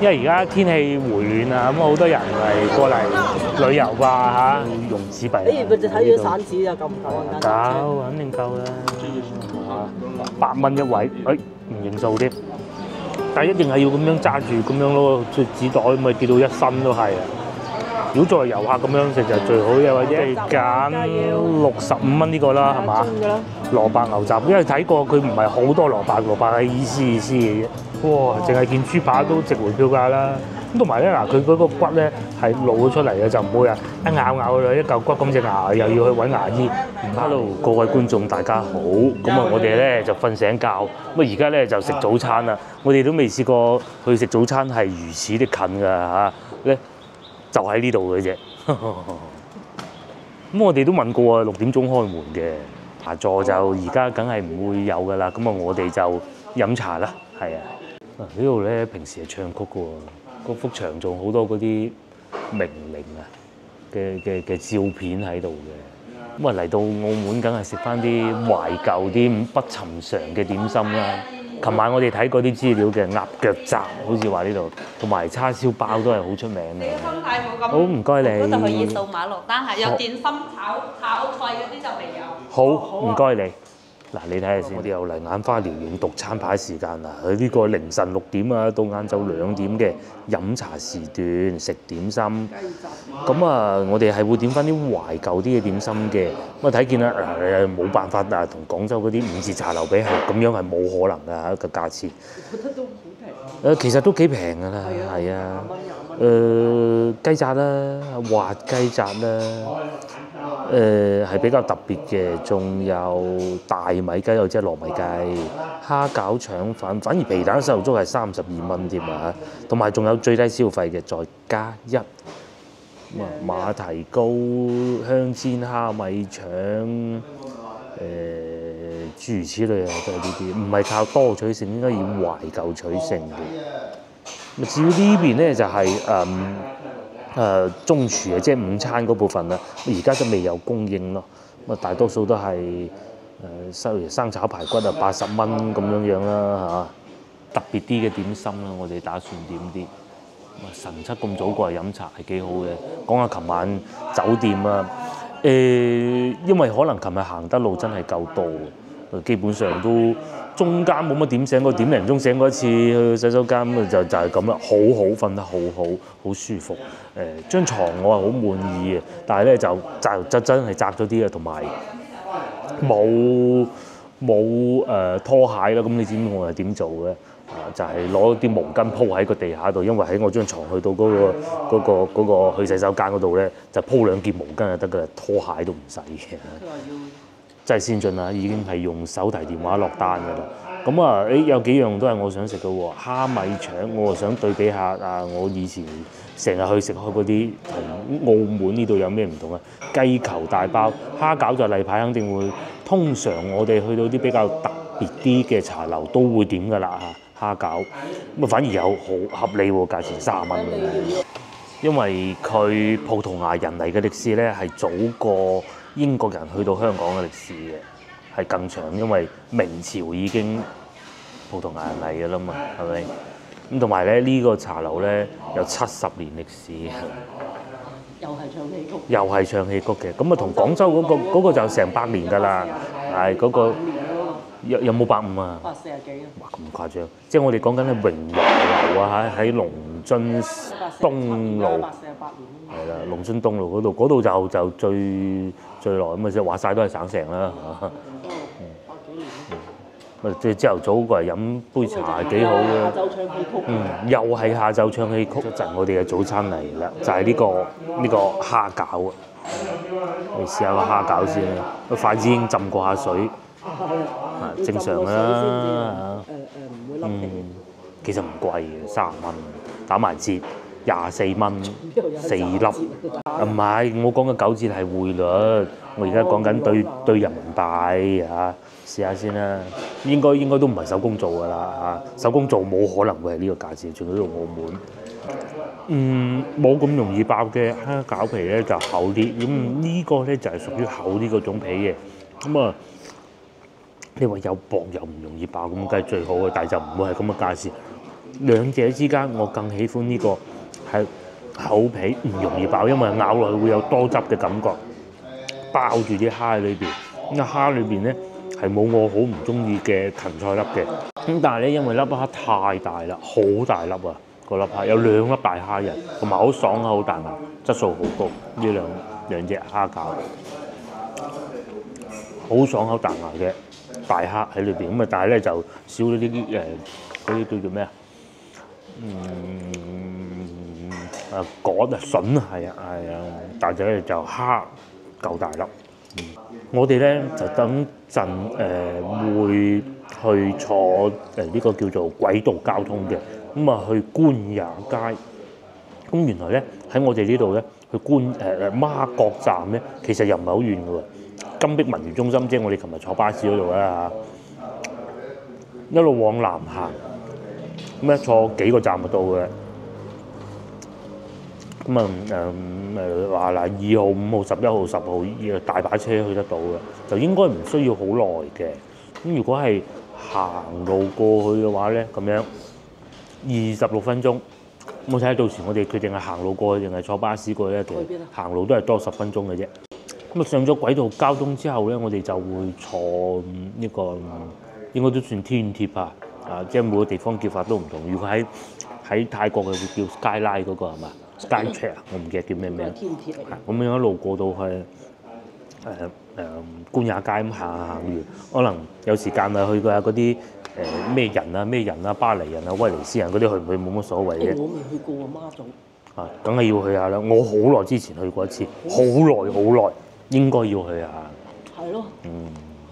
因為而家天氣回暖啊，咁好多人係過嚟旅遊啩嚇，用紙幣。你咪就睇住散紙就夠唔夠啊？夠，肯定夠啦。8蚊一位，唔認數添。但係一定係要咁樣揸住咁樣咯，紙袋咪跌到一身都係啊！如果作為遊客咁樣食就最好，又或者係揀65蚊呢個啦，係嘛？蘿蔔牛雜，因為睇過佢唔係好多蘿蔔，蘿蔔係意思嘅啫。哇！淨係見豬扒都值回票價啦。咁同埋咧嗱，佢嗰個骨咧係露咗出嚟嘅，就唔會啊一咬咗一嚿骨咁隻牙，又要去揾牙醫。Hello，各位觀眾大家好，咁啊我哋咧就瞓醒覺，咁啊而家咧就食早餐啦。我哋都未試過去食早餐係如此的近㗎嚇，咧就喺呢度嘅啫。咁我哋都問過啊，6點鐘開門嘅，茶座就而家梗係唔會有㗎啦。咁啊我哋就飲茶啦，係啊。呢度咧平時係唱曲嘅喎。嗰幅牆仲好多嗰啲名伶啊嘅照片喺度嘅，咁啊嚟到澳門梗係食翻啲懷舊啲不尋常嘅點心啦。琴晚我哋睇過啲資料嘅鴨腳雜，好似話呢度，同埋叉燒包都係好出名嘅。心態冇咁好唔該你。嗰度可以掃碼落單，係有點心炒菜嗰啲就未有。好唔該你。嗱，你睇下先，我哋又嚟眼花繚亂讀餐牌時間啦。佢呢個凌晨6點啊，到晏晝2點嘅飲茶時段食點心。咁啊，我哋係會點翻啲懷舊啲嘅點心嘅。咁啊睇見啦，冇辦法啊，同廣州嗰啲5字茶樓比係咁樣係冇可能㗎個價錢。我覺得都好平。其實都幾平㗎啦，係啊。雞扎啦，滑雞扎啦。係比較特別嘅，仲有大米雞，有隻糯米雞、蝦餃腸粉，反而皮蛋瘦肉粥係32蚊添啊！同埋仲有最低消費嘅再加1。馬蹄糕、香煎蝦米腸，諸如此類啊，都係呢啲，唔係靠多取勝，應該以懷舊取勝嘅。至於呢邊咧就係中廚嘅，即係午餐嗰部分啦，而家都未有供應咯。咁啊，大多數都係生炒排骨啊，80蚊咁樣樣啦嚇。特別啲嘅點心啦，我哋打算點啲。晨七咁早過嚟飲茶係幾好嘅。講下琴晚酒店啊，因為可能琴日行得路真係夠多，基本上都中間冇乜點醒過，點零鐘醒過一次去洗手間，咁就係咁啦，好好瞓得好舒服。張床我係好滿意嘅，但係咧就真係窄咗啲啊，同埋冇拖鞋啦。咁你知唔知我係點做嘅？就係攞啲毛巾鋪喺個地下度，因為喺我張床去到嗰個去洗手間嗰度咧，就鋪2件毛巾就得㗎啦，拖鞋都唔使嘅。真係先進啦，已經係用手提電話落單㗎啦。咁啊，有幾樣都係我想食嘅喎，蝦米腸，我想對比下啊，我以前成日去食開嗰啲同澳門呢度有咩唔同啊？雞球大包，蝦餃就例牌肯定會，通常我哋去到啲比較特別啲嘅茶樓都會點㗎啦蝦餃，咁啊反而有好合理喎，價錢30蚊。因為佢葡萄牙人嚟嘅歷史咧係早過英國人去到香港嘅歷史嘅，係更長，因為明朝已經葡萄牙人嚟嘅啦嘛，係咪？咁同埋咧呢個茶樓咧有70年歷史，又係唱戲曲。又係唱戲曲嘅，咁啊同廣州嗰個就成100年㗎啦，係嗰個有冇150啊140幾啊？哇咁誇張！即係我哋講緊嘅榮華樓啊，喺龍津東路。係啦，龍津東路嗰度就最耐咁啊！即係話晒都係省城啦嚇。即係朝頭早過嚟飲杯茶幾好嘅。下晝唱戲曲。又係下晝唱戲曲。一陣我哋嘅早餐嚟啦，就係呢個蝦餃啊！你試下個蝦餃先啦，個筷子已經浸過下水。正常啦嚇。唔會甩皮。其實唔貴嘅，30蚊，打埋折。24蚊4粒，唔係我講嘅9折係匯率，我而家講緊對人民幣嚇，試下先啦。應該都唔係手工做㗎啦嚇，手工做冇可能會係呢個價錢，仲要喺澳門。冇咁容易爆嘅蝦餃皮咧就厚啲，咁呢個咧就係屬於厚啲嗰種皮嘅。咁啊，你話有薄又唔容易爆，咁梗係最好嘅，但係就唔會係咁嘅價錢。兩者之間，我更喜歡呢個係厚皮唔容易爆，因為咬落去會有多汁嘅感覺，包住啲蝦喺裏邊。咁蝦裏邊咧係冇我好唔中意嘅芹菜粒嘅。咁但係咧，因為粒蝦太大啦，好大粒啊！個粒蝦有2粒大蝦仁，同埋好爽口、好彈牙，質素好高。呢兩隻蝦餃好爽口彈牙嘅大蝦喺裏邊。咁啊，但係咧就少咗啲嗰啲叫做咩啊？果啊筍啊，係啊，但係咧就蝦夠大粒。我哋咧就等陣會去坐呢個叫做軌道交通嘅，咁啊去官也街。咁原來咧喺我哋呢度咧去媽閣站咧，其實又唔係好遠嘅喎。金碧文娛中心即係我哋琴日坐巴士嗰度啦嚇，一路往南行，咁咧坐幾個站就到嘅。咁啊話嗱，2號、5號、11號、10號大把車去得到嘅，就應該唔需要好耐嘅。咁如果係行路過去嘅話咧，咁樣26分鐘。我睇下到時我哋決定係行路過去定係坐巴士過去咧。其實行路都係多10分鐘嘅啫。咁啊上咗軌道交通之後咧，我哋就會坐呢個應該都算天鐵啊，即係每個地方叫法都唔同。如果喺泰國嘅會叫 Skyline 嗰個係嘛？ Skytrain 我唔記得叫咩名。天鐵嚟。咁樣一路過到去官也街咁行完，可能有時間啊去過下嗰啲咩人啊、巴黎人啊、威尼斯人嗰啲去唔去冇乜所謂嘅。我未去過啊，媽祖。梗係要去下啦！我好耐之前去過一次，好耐，應該要去下。係咯。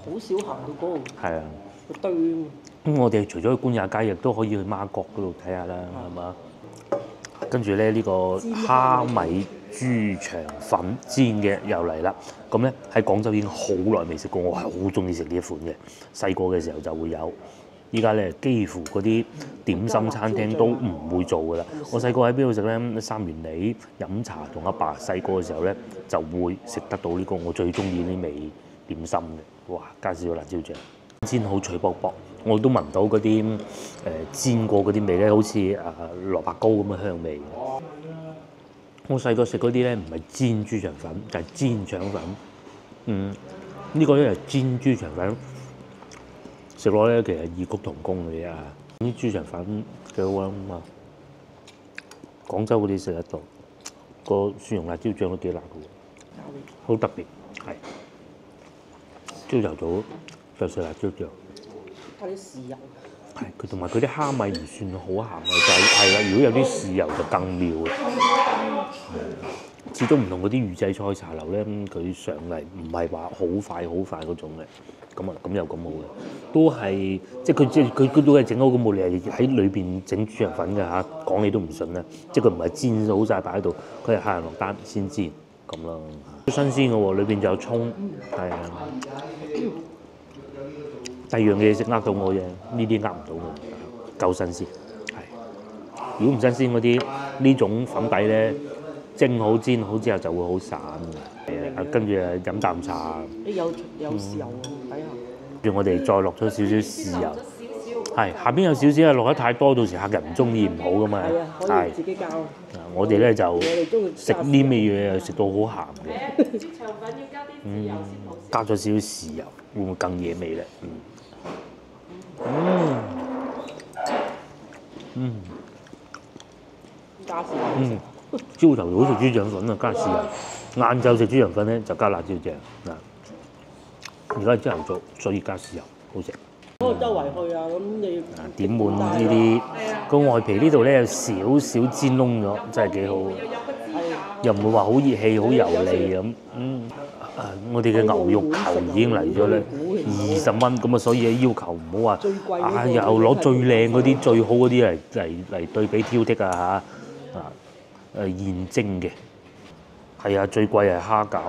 好少行到嗰度。係啊。個堆。咁我哋除咗去官也街，亦都可以去媽閣嗰度睇下啦，係嘛？跟住咧呢個蝦米豬腸粉煎嘅又嚟啦。咁咧喺廣州已經好耐未食過，我係好中意食呢一款嘅。細個嘅時候就會有，依家咧幾乎嗰啲點心餐廳都唔會做噶啦。我細個喺邊度食咧？三元里飲茶同阿爸細個嘅時候咧就會食得到呢個我最中意呢味點心嘅。哇！加少少辣椒醬，煎好脆卜卜。我都聞到嗰啲煎過嗰啲味咧，好似蘿蔔糕咁嘅香味。我細個食嗰啲咧唔係煎豬腸粉，就係煎腸粉。呢個咧係煎豬腸粉，食落咧其實異曲同工嘅啫。啲豬腸粉幾好啊嘛，廣州嗰啲食得到，個蒜蓉辣椒醬都幾辣嘅喎，好特別係。朝頭早就食辣椒醬。加啲豉油。係佢同埋佢啲蝦米唔算好鹹嘅，就係啦。如果有啲豉油就更妙嘅。始終唔同嗰啲預製菜茶樓咧，佢上嚟唔係話好快嗰種嘅。咁又咁好嘅，都係即係佢都係整好咁冇理由喺裏邊整豬腸粉嘅嚇。講你都唔信啦，即係佢唔係煎好晒擺喺度，佢係客人落單先煎咁咯。新鮮嘅喎，裏邊就有葱，係啊。第二樣嘢食呃到我啫，呢啲呃唔到我，夠新鮮。係，如果唔新鮮嗰啲呢種粉底咧，蒸好煎好之後就會好散嘅。係啊，跟住飲啖茶。有豉油底下。跟住我哋再落咗少少豉油。係，下邊有少少啊，落得太多，到時客人唔中意唔好噶嘛。係啊，可以自己教。我哋咧就食呢味嘢又食到好鹹嘅。豬腸粉要加啲豉油先好食。加咗少少豉油，會唔會更惹味咧？加豉油。朝頭早食豬腸粉啊，加豉油；晏晝食豬腸粉咧就加辣椒醬嗱。而家係朝頭早，所以加豉油好食。嗰個周圍去啊，咁你點滿呢啲個外皮呢度咧有少少煎燶咗，真係幾好。又唔會話好熱氣、好油膩咁。我哋嘅牛肉球已經嚟咗咧，20蚊咁啊，所以要求唔好話又攞最靚嗰啲、最好嗰啲嚟對比挑剔啊嚇現蒸嘅係啊，最貴係蝦餃，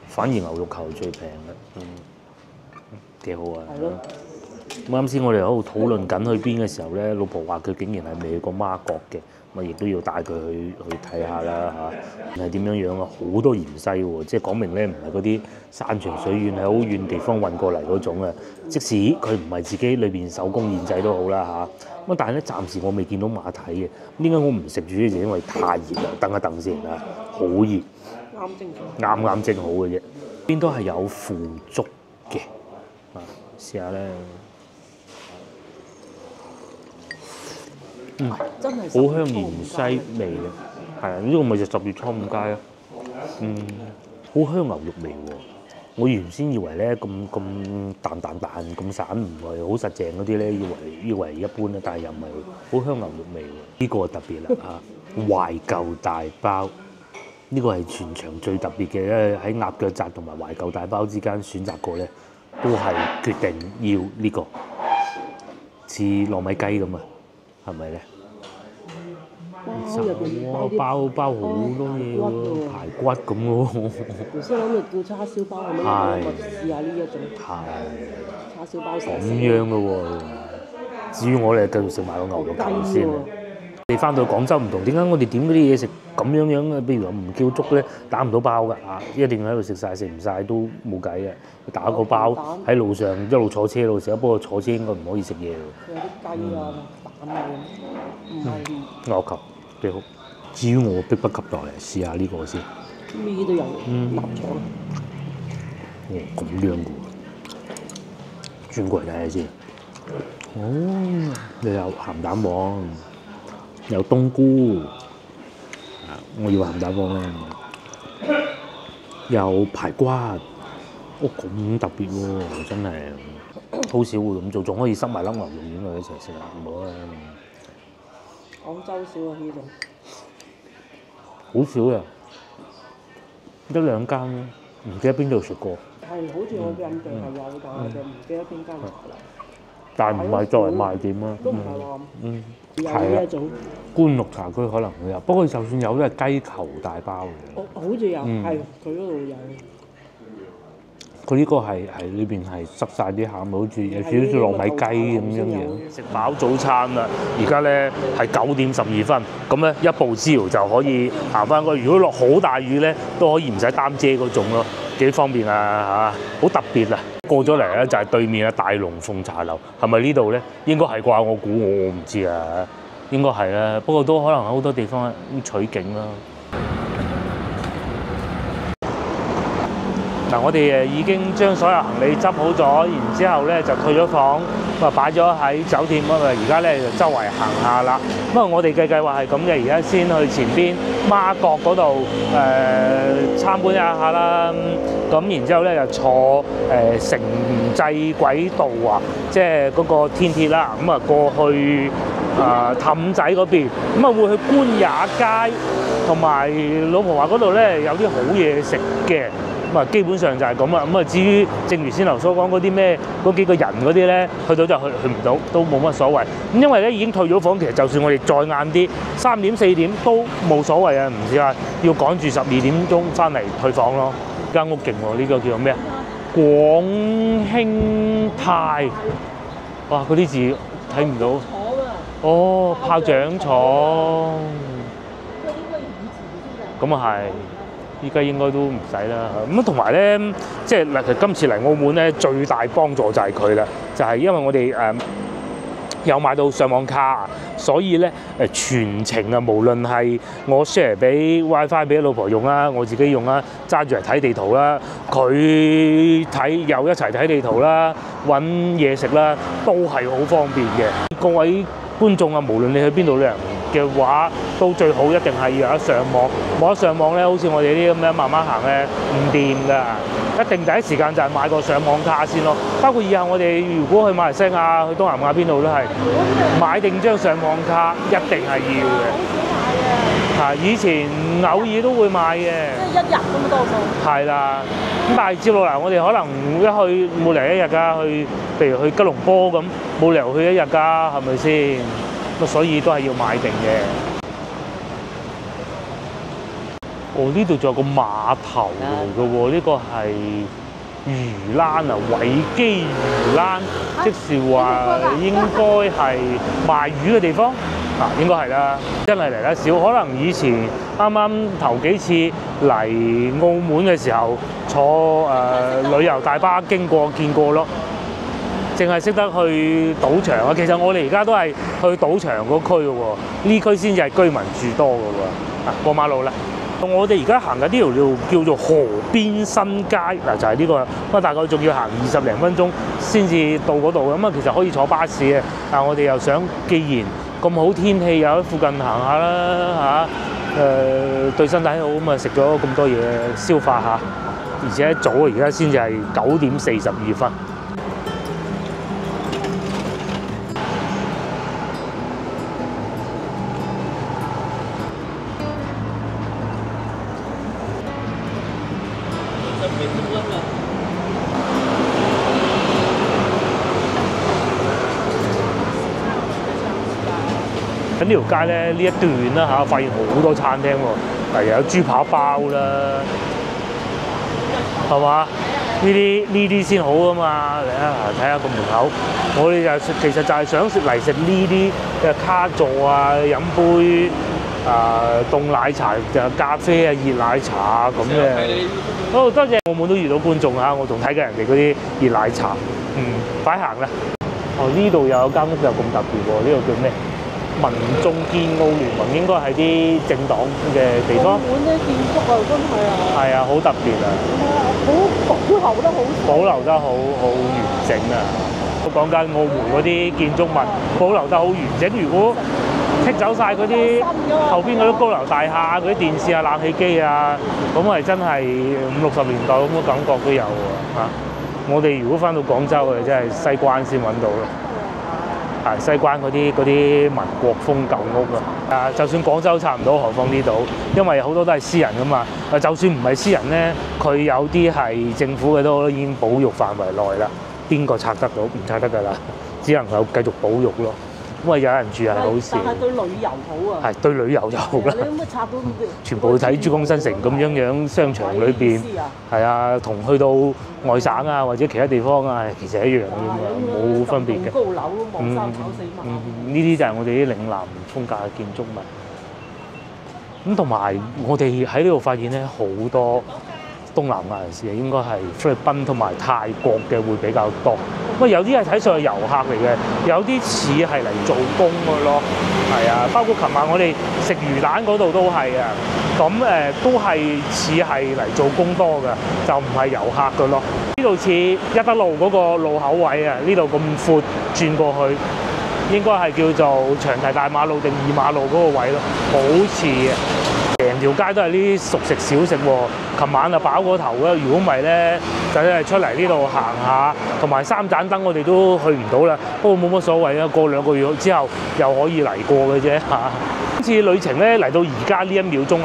反而牛肉球係最平嘅，幾好啊！係咯。啱先我哋喺度討論緊去邊嘅時候咧，老婆話佢竟然係未去過媽閣嘅，咪亦都要帶佢去睇下啦嚇。係點樣樣啊？好多芫茜喎，即係講明咧唔係嗰啲山長水遠喺好遠地方運過嚟嗰種啊。即使佢唔係自己裏邊手工現製都好啦嚇，咁但係咧，暫時我未見到馬蹄嘅。點解我唔食住咧？就因為太熱啦，等一等先啊，好熱，啱啱正好嘅啫。邊都係有腐竹嘅，啊，試下咧，真係好香芫茜味嘅，係啊，呢個咪就10月初五街啊，好香牛肉味喎。我原先以為咧咁彈咁散唔係好實淨嗰啲咧，以為一般啦，但係又唔係好香牛肉味喎。呢個特別啦嚇，懷舊大包，呢個係全場最特別嘅咧，喺鴨腳扎同埋懷舊大包之間選擇過咧，都係決定要呢個似糯米雞咁啊，係咪咧？包好多嘢喎，排骨咁喎。本身諗住叫叉燒包咁樣，我試下呢一種叉燒包。咁樣嘅喎。至於我哋繼續食埋個牛肉球先。你翻到廣州唔同，點解我哋點嗰啲嘢食咁樣嘅？譬如話唔叫粥咧，打唔到包㗎啊！一定喺度食晒，食唔晒都冇計嘅。打個包喺路上一路坐車一路食，不過坐車應該唔可以食嘢喎。有啲雞啊、蛋啊咁，唔係牛球幾好。至於我迫不及待嚟試下呢個先。咩都有，臘腸。咁樣嘅喎，轉過嚟睇下先。你有鹹蛋黃，有冬菇，我要鹹蛋黃咧，有排骨，咁特別喎，真係好少會咁做，仲可以塞埋粒牛肉丸落一齊食，唔好啊！廣州少啊呢種，好少啊，一兩間，唔記得邊度食過。係好似我嘅印象係有，但係就唔記得邊間啦。但唔係作為賣點啊。都唔係話有呢一種。官綠茶區可能會有，不過就算有都係雞球大包嘅。好似有，係佢嗰度有。佢呢個係裏邊係塞晒啲餡，好似有少少糯米雞咁樣樣。食飽早餐啦，而家咧係9點12分，咁咧一步之遙就可以行翻過去。如果落好大雨咧，都可以唔使擔遮嗰種咯，幾方便啊嚇！好特別啊！過咗嚟咧就係對面嘅大龍鳳茶樓，係咪呢度咧？應該係啩？我估我唔知啊，應該係啦。不過都可能喺好多地方取景啦。嗱，我哋已經將所有行李執好咗，然之後咧就退咗房，咁啊擺咗喺酒店嗰度。而家咧就周圍行下啦。咁啊，我哋嘅計劃係咁嘅，而家先去前邊媽閣嗰度參觀一下啦。咁然之後咧就坐城際軌道啊，即係嗰個天鐵啦。咁啊過去氹仔嗰邊，咁啊會去官也街，同埋老婆話嗰度咧有啲好嘢食嘅。咁啊，基本上就係咁啦。咁啊，至於正如先頭所講嗰啲咩嗰幾個人嗰啲咧，去到就去唔到，都冇乜所謂。咁因為咧已經退咗房，其實就算我哋再晏啲3點4點都冇所謂啊，唔似話要趕住12點鐘翻嚟退房咯。間屋勁喎，呢個叫做咩啊？廣興泰，哇！嗰啲字睇唔到。哦，炮仗廠。咁啊係。依家應該都唔使啦。咁同埋咧，即係嗱，今次嚟澳門咧，最大幫助就係佢啦，就係因為我哋有買到上網卡，所以咧全程啊，無論係我 share 俾 WiFi 俾老婆用啦，我自己用啦，揸住嚟睇地圖啦，佢又一齊睇地圖啦，揾嘢食啦，都係好方便嘅。各位觀眾啊，無論你去邊度旅行嘅話，都最好一定係要有得上網。冇得上網咧，好似我哋啲咁樣慢慢行咧，唔掂㗎。一定第一時間就係買個上網卡先咯。包括以後我哋如果去馬來西亞、去東南亞邊度都係買定張上網卡，一定係要嘅。係以前偶爾都會買嘅。即係一日咁多數。係啦，咁但係接落嚟，我哋可能一去冇嚟一日㗎，譬如去吉隆坡咁，冇理由去一日㗎，係咪先？咁所以都係要買定嘅。呢度仲有個碼頭嚟嘅喎，呢個係魚欄啊，維基魚欄，即是話應該係賣魚嘅地方啊，應該係啦。真係嚟得少，可能以前啱啱頭幾次嚟澳門嘅時候坐旅遊大巴經過見過咯。淨係識得去賭場啊。其實我哋而家都係去賭場嗰區嘅喎，呢區先至係居民住多嘅喎。過馬路啦。我哋而家行緊呢條路叫做河邊新街嗱，就係呢個，不過大概仲要行20零分鐘先至到嗰度咁啊。其實可以坐巴士嘅，但係我哋又想，既然咁好天氣，又喺附近行下啦對身體好咁啊，食咗咁多嘢消化下，而且早而家先至係9點42分。咁呢條街咧，呢一段啦嚇，發現好多餐廳喎，例如有豬扒包啦，係嘛？呢啲先好啊嘛！嚟啊，睇下個門口，我哋就其實就係想食嚟食呢啲嘅卡座啊，飲杯凍奶茶、咖啡啊、熱奶茶啊咁嘅。好，多謝澳門都遇到觀眾嚇，我仲睇緊人哋嗰啲熱奶茶。快行啦！哦，呢度有間屋又咁特別喎，呢度叫咩？民眾建澳聯盟應該係啲政黨嘅地方。澳門啲建築啊，真係啊，係啊，好特別啊，好保留得好完整啊！都講緊澳門嗰啲建築物保留得好完整。如果剔走晒嗰啲後邊嗰啲高樓大廈、嗰啲電視啊、冷氣機啊，咁係真係50、60年代咁嘅感覺都有喎。我哋如果翻到廣州啊，真係西關先揾到咯。西關嗰啲民國風舊屋啊，就算廣州差唔多，何況呢度？因為好多都係私人噶嘛。就算唔係私人咧，佢有啲係政府嘅都已經保育範圍內啦。邊個拆得到？唔拆得㗎啦，只能夠繼續保育咯。咁啊，有人住係好事。但係對旅遊好啊。係對旅遊就好啦。你可唔可以拆到？全部睇珠江新城咁樣商場裏邊，係啊，同去到外省啊或者其他地方啊，其實一樣嘅嘛，冇分別嘅。高樓望三跑四馬。呢啲就係我哋啲嶺南風格嘅建築物。咁同埋我哋喺呢度發現咧，好多東南亞人士應該係菲律賓同埋泰國嘅會比較多。咁有啲係睇上去遊客嚟嘅，有啲似係嚟做工嘅咯。係啊，包括琴晚我哋食魚蛋嗰度都係啊。咁都係似係嚟做工多嘅，就唔係遊客嘅咯。呢度似一德路嗰個路口位啊，呢度咁闊轉過去，應該係叫做長堤大馬路定二馬路嗰個位咯，好似嘅。成條街都係呢啲熟食小食喎。琴晚就飽過頭啦，如果唔係咧，就係出嚟呢度行下，同埋三盞燈我哋都去唔到啦。不過冇乜所謂啊，過2個月之後又可以嚟過嘅啫嚇。今次旅程咧嚟到而家呢1秒鐘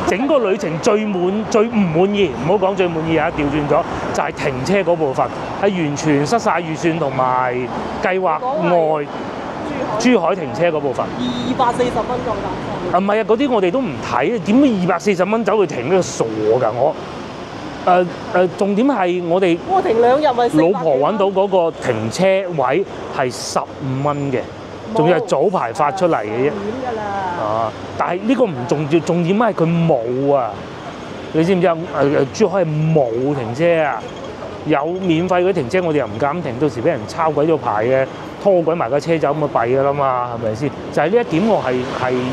整個旅程最唔滿意，唔好講最滿意啊，調轉咗就係停車嗰部分係完全失晒預算同埋計劃外。珠海停車嗰部分240蚊咁㗎。唔係啊，嗰啲我哋都唔睇，點解240蚊走去停呢個傻㗎我？重點係我哋停2日咪老婆揾到嗰個停車位係15蚊嘅，仲要係早排發出嚟嘅啫。但係呢個唔重要，重點係佢冇啊！你知唔知啊？珠海係冇停車啊！有免費嗰啲停車，我哋又唔敢停，到時俾人抄鬼咗牌嘅，拖鬼埋架車走咁啊弊㗎啦嘛，係咪先？就係呢一點我係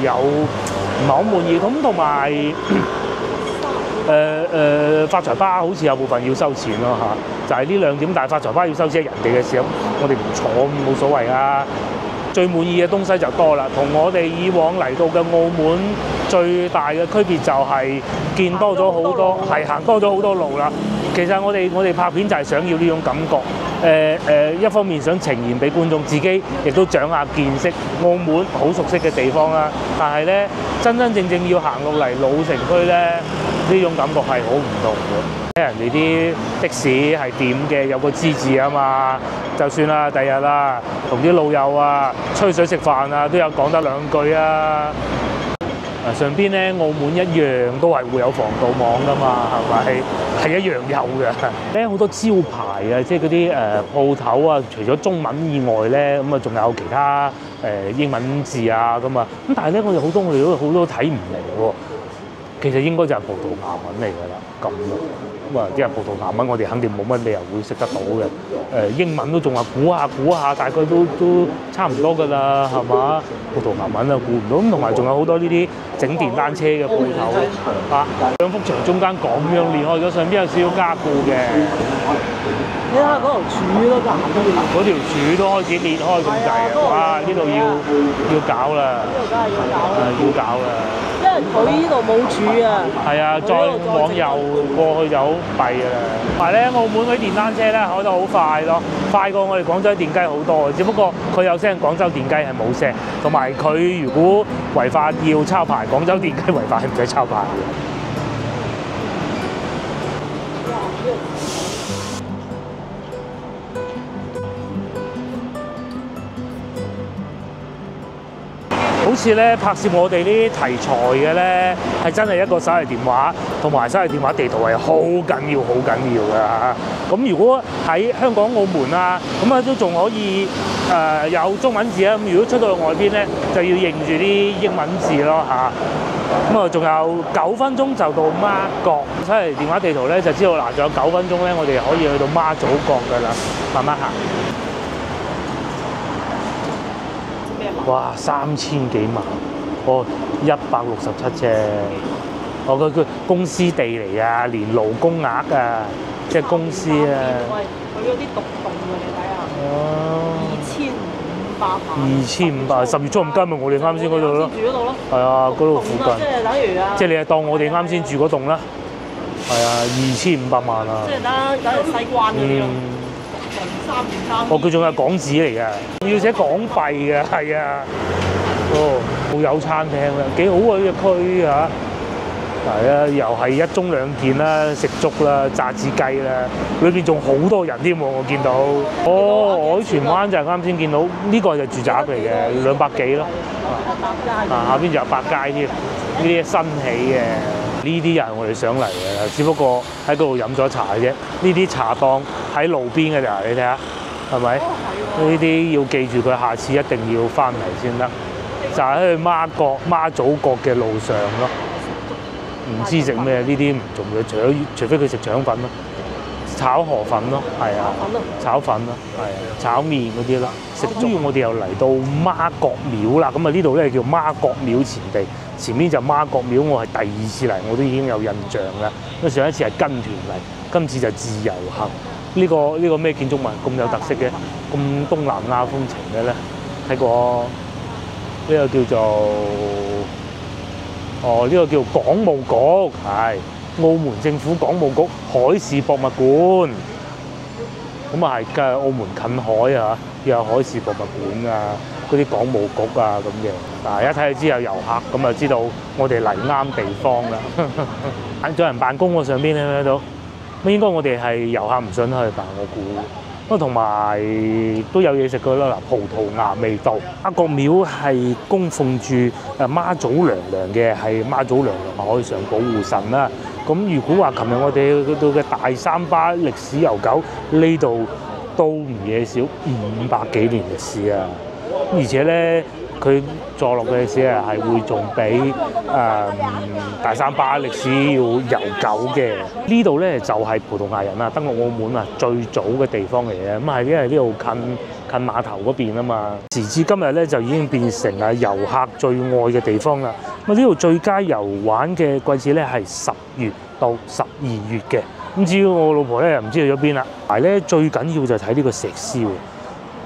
有唔係好滿意。咁同埋發財巴好似有部分要收錢咯嚇，就係呢2點，但係發財巴要收錢係人哋嘅事，我哋唔坐冇所謂啊。最滿意嘅東西就多啦，同我哋以往嚟到嘅澳門最大嘅區別就係見多咗好多，係行多咗好多路啦。其實我哋拍片就係想要呢種感覺，一方面想呈現俾觀眾，自己亦都掌握見識澳門好熟悉嘅地方啦。但係咧，真真正正要行落嚟老城區咧，呢種感覺係好唔同嘅。人哋啲的士係點嘅，有個之字啊嘛，就算啦，第日啦，同啲老友啊吹水食飯啊，都有講得2句啊。上邊咧，澳門一樣都係會有防盜網噶嘛，係咪？係一樣有嘅。咧好多招牌啊，即係嗰啲鋪頭啊，除咗中文以外咧，咁啊仲有其他英文字啊咁啊。咁但係咧，我哋都好多睇唔明喎。其實應該就係葡萄牙文嚟㗎啦，咁咯。咁啊，啲人葡萄牙文我哋肯定冇乜理由會識得到嘅。英文都仲話估下，大概都差唔多㗎啦，係嘛？葡萄牙文啊估唔到，咁同埋仲有好多呢啲整電單車嘅鋪頭啊，兩幅牆中間咁樣裂開咗，上邊有少少加固嘅。你睇下嗰條柱都行得裂，嗰條柱都開始裂開咁滯啊！哇！呢度要搞啦，呢度梗係要搞啦，要搞啦。因為佢呢度冇柱啊。係啊，再往右過去就好弊㗎啦。同埋咧，澳門嗰啲電單車咧開得好快咯，快過我哋廣州電雞好多。只不過佢有聲，廣州電雞係冇聲。同埋佢如果違法要抄牌，廣州電雞違法係唔使抄牌嘅。好似咧拍攝我哋呢啲題材嘅咧，係真係一個手提電話同埋手提電話地圖係好緊要㗎。咁如果喺香港、澳門啊，咁啊都仲可以有中文字啊。咁如果出到去外邊咧，就要認住啲英文字咯嚇。咁啊，仲有9分鐘就到媽閣手提電話地圖咧，就知道嗱，仲有9分鐘咧，我哋可以去到媽祖閣㗎啦，慢慢行。哇，3000幾萬，哦，167啫，哦佢公司地嚟啊，連勞工額啊，即係公司啊。喂，佢嗰啲獨棟嘅你睇下。哦。2500萬。2500， 10月初五今日我哋啱先嗰度咯。住嗰度咯。係啊，嗰度附近。即係等於啊。即係你係當我哋啱先住嗰棟啦。係啊，2500萬啊。即係等於西關嗰啲咯。哦，佢仲有港紙嚟㗎，要寫港幣㗎，係啊。哦，好有餐廳啦，幾好啊呢個區嚇。係啊，又係一盅兩件啦，食粥啦，炸子雞啦，裏邊仲好多人添喎，我見到。哦，海泉灣就係啱先見到，呢個就住宅嚟嘅，200幾咯。下邊就有百佳添，呢啲新起嘅。呢啲人我哋想嚟嘅，只不過喺嗰度飲咗茶啫。呢啲茶檔喺路邊嘅咋，你睇下，係咪？呢啲要記住佢，下次一定要翻嚟先得。就喺去媽祖閣嘅路上咯。唔知食咩？呢啲唔重要，除非佢食腸粉咯，炒河粉咯，係啊，炒粉咯，係啊，炒麵嗰啲咯。食中我哋又嚟到媽閣廟啦，咁啊呢度咧叫媽閣廟前地。前面就媽閣廟，我係第2次嚟，我都已經有印象啦。咁上一次係跟團嚟，今次就自由行。呢個咩建築物咁有特色嘅，咁東南亞風情嘅咧？睇過呢個叫做呢個叫港務局，係澳門政府港務局海事博物館。咁啊係嘅，澳門近海啊，又有海事博物館啊。嗰啲港務局啊咁嘅，嗱一睇就知有遊客，咁就知道我哋嚟啱地方啦。有人辦公喎上邊，你睇到？咁應該我哋係遊客唔想去辦，我估。咁同埋都有嘢食㗎啦，嗱葡萄牙味道。媽閣廟係供奉住媽祖娘娘嘅，係媽祖娘娘海上保護神啦。咁如果話琴日我哋去到嘅大三巴歷史悠久，呢度都唔嘢少500幾年歷史啊！而且咧，佢坐落嘅歷史係會仲比大三巴歷史要悠久嘅。呢度咧就係葡萄牙人啊登陸澳門啊最早嘅地方嚟嘅。咁係因為呢度近碼頭嗰邊啊嘛。時至今日咧就已經變成遊客最愛嘅地方啦。咁呢度最佳遊玩嘅季節咧係10月到12月嘅。咁至於我老婆咧又唔知去咗邊啦。但係咧最緊要就睇呢個石獅喎。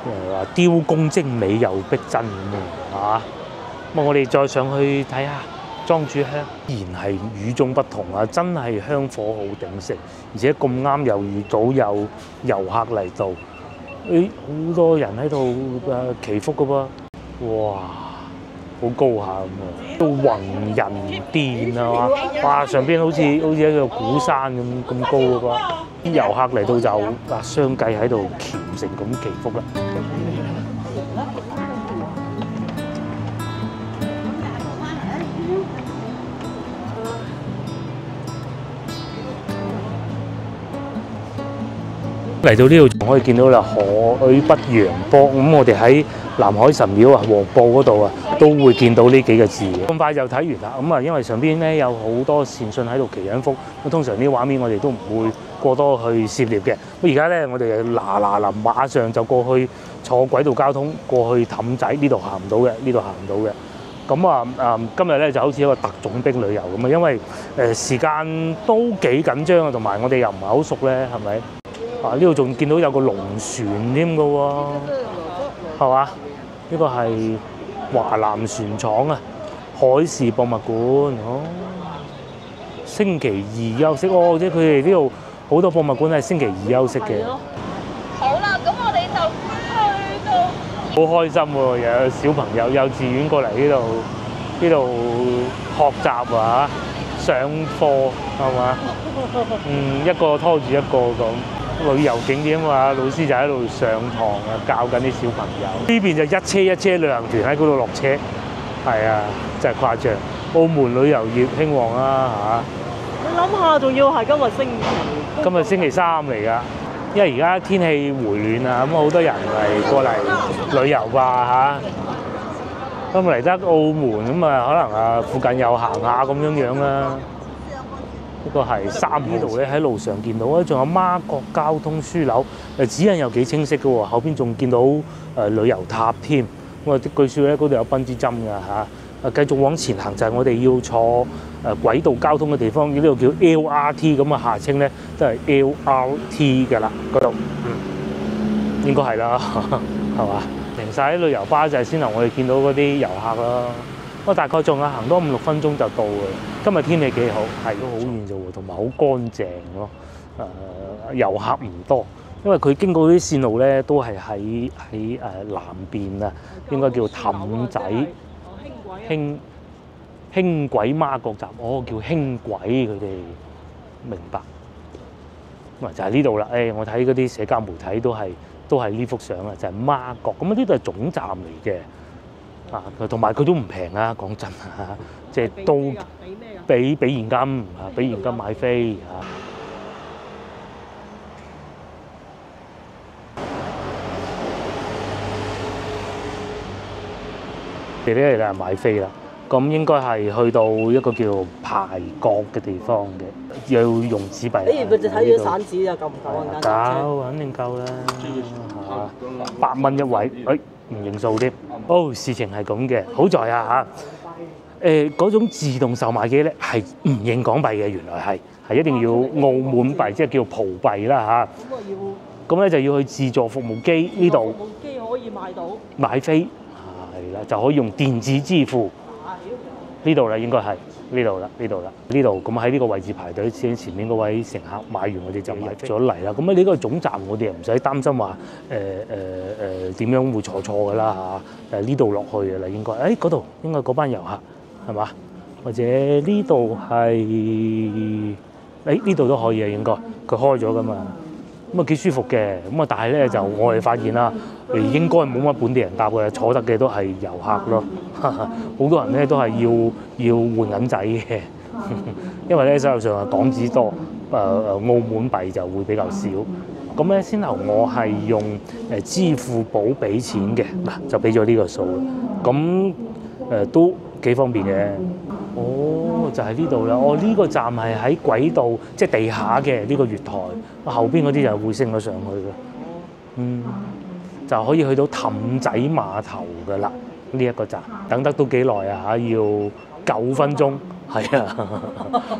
話雕工精美又逼真咁啊！咁我哋再上去睇下莊主香，依然係與眾不同啊！真係香火好鼎盛，而且咁啱又遇到有遊客嚟到，好多人喺度祈福噶噃，哇！好高下咁啊！到弘仁殿啊嘛，哇！上邊好似一個古山咁高噶噃。啲遊客嚟到就相繼喺度虔誠咁祈福啦。嚟到呢度仲可以見到啦，海北陽坡。咁我哋喺南海神廟啊、黃埔嗰度啊，都會見到呢幾個字嘅。咁快就睇完啦。咁啊，因為上邊咧有好多善信喺度祈緊福，咁通常啲畫面我哋都唔會過多去涉獵嘅。咁而家咧，我哋嗱臨馬上就過去坐軌道交通過去氹仔，呢度行唔到嘅，呢度行唔到嘅。咁啊今日咧就好似一個特種兵旅遊咁啊，因為時間都幾緊張啊，同埋我哋又唔係好熟咧，係咪？啊，呢度仲見到有個龍船添嘅喎，係嘛？呢個係華南船廠啊，海事博物館哦。星期二休息哦，即係佢哋呢度好多博物館係星期二休息嘅。好啦，咁我哋就去到。好開心喎！又有小朋友幼稚園過嚟呢度學習啊，上課係嘛？一個拖住一個咁，旅遊景點啊，老師就喺度上堂啊，教緊啲小朋友。呢邊就一車一車旅行團喺嗰度落車，係啊，真係誇張。澳門旅遊業興旺啊嚇！你諗下，仲要係今日星期三嚟㗎。因為而家天氣回暖啊，咁好多人嚟過嚟旅遊啩嚇，咁嚟得澳門咁啊，可能啊附近又行下咁樣啦。呢個係3號呢度咧，喺路上見到咧，仲有媽閣交通樞紐，指引又幾清晰嘅喎，後邊仲見到旅遊塔添。咁啊，據說咧嗰度有奔之針㗎嚇。繼續往前行就係我哋要坐軌道交通嘅地方，呢度叫 LRT， 咁啊下稱咧都係 LRT 㗎啦，嗰度應該係啦，係嘛？停晒啲旅遊巴就係先頭我哋見到嗰啲遊客啦。我大概仲有行多5-6分鐘就到嘅。今日天氣幾好，係都好遠啫喎，同埋好乾淨咯。遊客唔多，因為佢經過啲線路咧都係喺南邊啊，應該叫氹仔。輕軌媽閣站，叫輕軌，佢哋明白。咁啊就係呢度啦。我睇嗰啲社交媒體都係呢幅相啊，就係媽閣。咁啊呢度係總站嚟嘅，啊同埋佢都唔平啊，講真啊，即係都俾現金啊，俾現金買飛啊。你哋咧買飛啦，咁應該係去到一個叫排角嘅地方嘅，要用紙幣。你就睇咗散紙啊，夠唔夠啊？夠，肯定夠啦嚇，8蚊一位，唔認數添。事情係咁嘅，好在啊嚇，嗰種自動售賣機咧係唔認港幣嘅，原來係一定要澳門幣，即係叫葡幣啦嚇。咁咧就要去自助服務機呢度。服務機可以買到買飛。就可以用電子支付，呢度啦，應該係呢度啦，咁喺呢個位置排隊，先前面嗰位乘客買完，我哋就入咗嚟啦。咁啊，呢個總站我哋又唔使擔心話點樣會坐錯㗎啦嚇。呢度落去㗎啦，應該嗰度應該嗰班遊客係嘛？或者呢度係呢度都可以啊，應該佢開咗㗎嘛。咁啊幾舒服嘅，咁啊但係咧就我哋發現啦，應該冇乜本地人搭嘅，坐得嘅都係遊客咯。好多人咧都係要換銀仔嘅，因為咧手頭上係港紙多，澳門幣就會比較少。咁咧先頭我係用支付寶俾錢嘅，嗱就俾咗呢個數啦。咁都幾方便嘅。就係呢度啦。呢個站係喺軌道，即係地下嘅呢個月台，後邊嗰啲就會升咗上去嘅。就可以去到氹仔碼頭㗎啦。呢一個站等得都幾耐啊嚇，要9分鐘。係啊，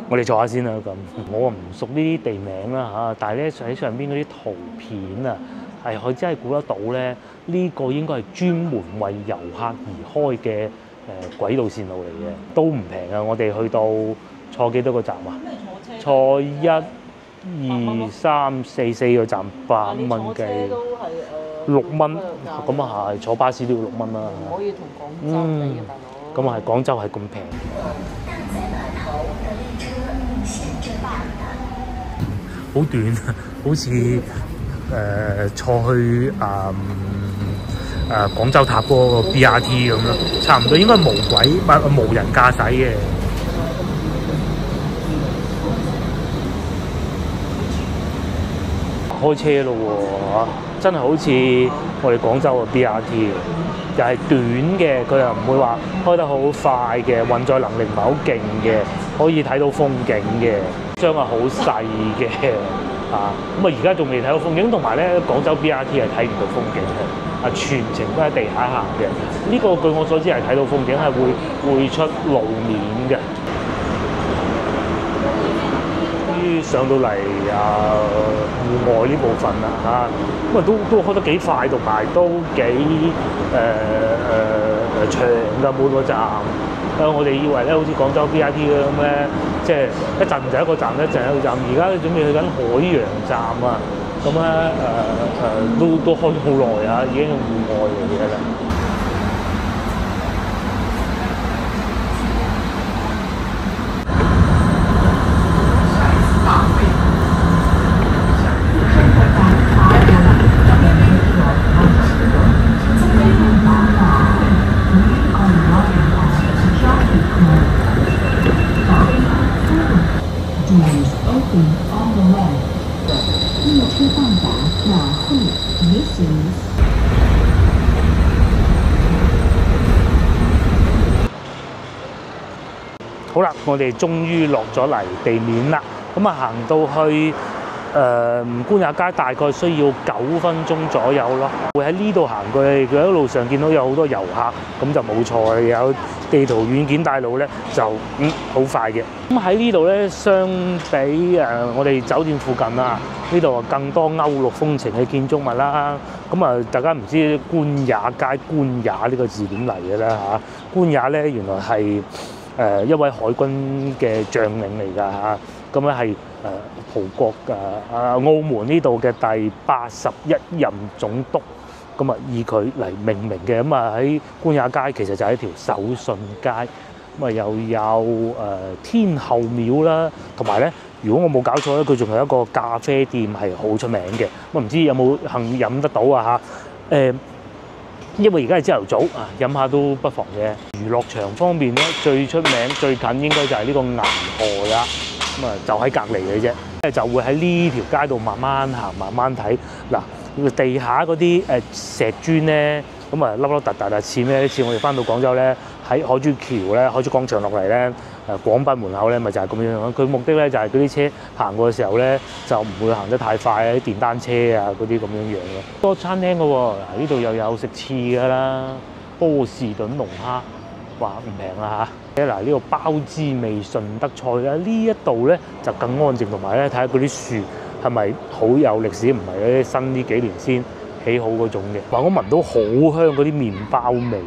我哋坐下先啦咁。我唔熟呢啲地名啦嚇，但係咧喺上邊嗰啲圖片啊，係佢真係估得到咧，呢個應該係專門為遊客而開嘅軌道線路嚟嘅，都唔平啊！我哋去到坐幾多個站啊？坐1、2、3、4、4個站8蚊雞，6蚊咁啊係，坐巴士都要6蚊啦。唔可以同廣州比嘅大佬。咁啊係，廣州係咁平。好短啊，好似坐去廣州塔嗰個 BRT 咁咯，差唔多應該無人駕駛嘅。開車咯喎，真係好似我哋廣州嘅 BRT。又係短嘅，佢又唔會話開得好快嘅，運載能力唔係好勁嘅，可以睇到風景嘅，箱係好細嘅咁而家仲未睇到風景，同埋咧廣州 BRT 係睇唔到風景嘅，全程都喺地下行嘅。呢個據我所知係睇到風景，係會出路面嘅。上到嚟戶外呢部分啦咁都開得幾快，同埋都幾長㗎每個站。我哋以為咧好似廣州 BRT 咁咧，即係一陣就一個站，一陣一個站。而家準備去緊海洋站啊，咁咧都開咗好耐啊，已經用戶外嚟嘅啦。好啦，我哋終於落咗嚟地面啦。咁行到去官也街大概需要9分鐘左右咯。會喺呢度行過去，佢喺路上見到有好多遊客，咁就冇錯，有地圖軟件帶路咧，就好快嘅。咁喺呢度咧，相比我哋酒店附近啊，呢度更多歐陸風情嘅建築物啦。咁大家唔知官也街官也呢個字點嚟嘅咧嚇？官也咧原來係一位海軍嘅將領嚟㗎嚇，咁咧係葡國澳門呢度嘅第81任總督，咁以佢嚟命名嘅。咁喺官也街其實就係一條手信街，咁又有天后廟啦，同埋咧，如果我冇搞錯咧，佢仲有一個咖啡店係好出名嘅。咁唔知有冇幸飲得到啊嚇？因為而家係朝頭早飲下都不妨嘅。娛樂場方面咧，最出名最近應該就係呢個銀河啦。就喺隔離嘅啫，就會喺呢條街度慢慢行，慢慢睇。嗱，地下嗰啲石磚咧，咁凹凸凸似咩？似我哋翻到廣州咧，喺海珠橋咧、海珠廣場落嚟咧，廣賓門口咧，咪就係咁樣。佢目的咧就係嗰啲車行過嘅時候咧，就唔會行得太快，啲電單車啊嗰啲咁樣咯。多餐廳嘅喎，嗱呢度又有食翅㗎啦，波士頓龍蝦。話唔平啊嚇！嗱呢個包之味順德菜咧，呢一度咧就更安靜，同埋咧睇下嗰啲樹係咪好有歷史，唔係嗰啲新呢幾年先起好嗰種嘅。話我聞到好香嗰啲麵包味，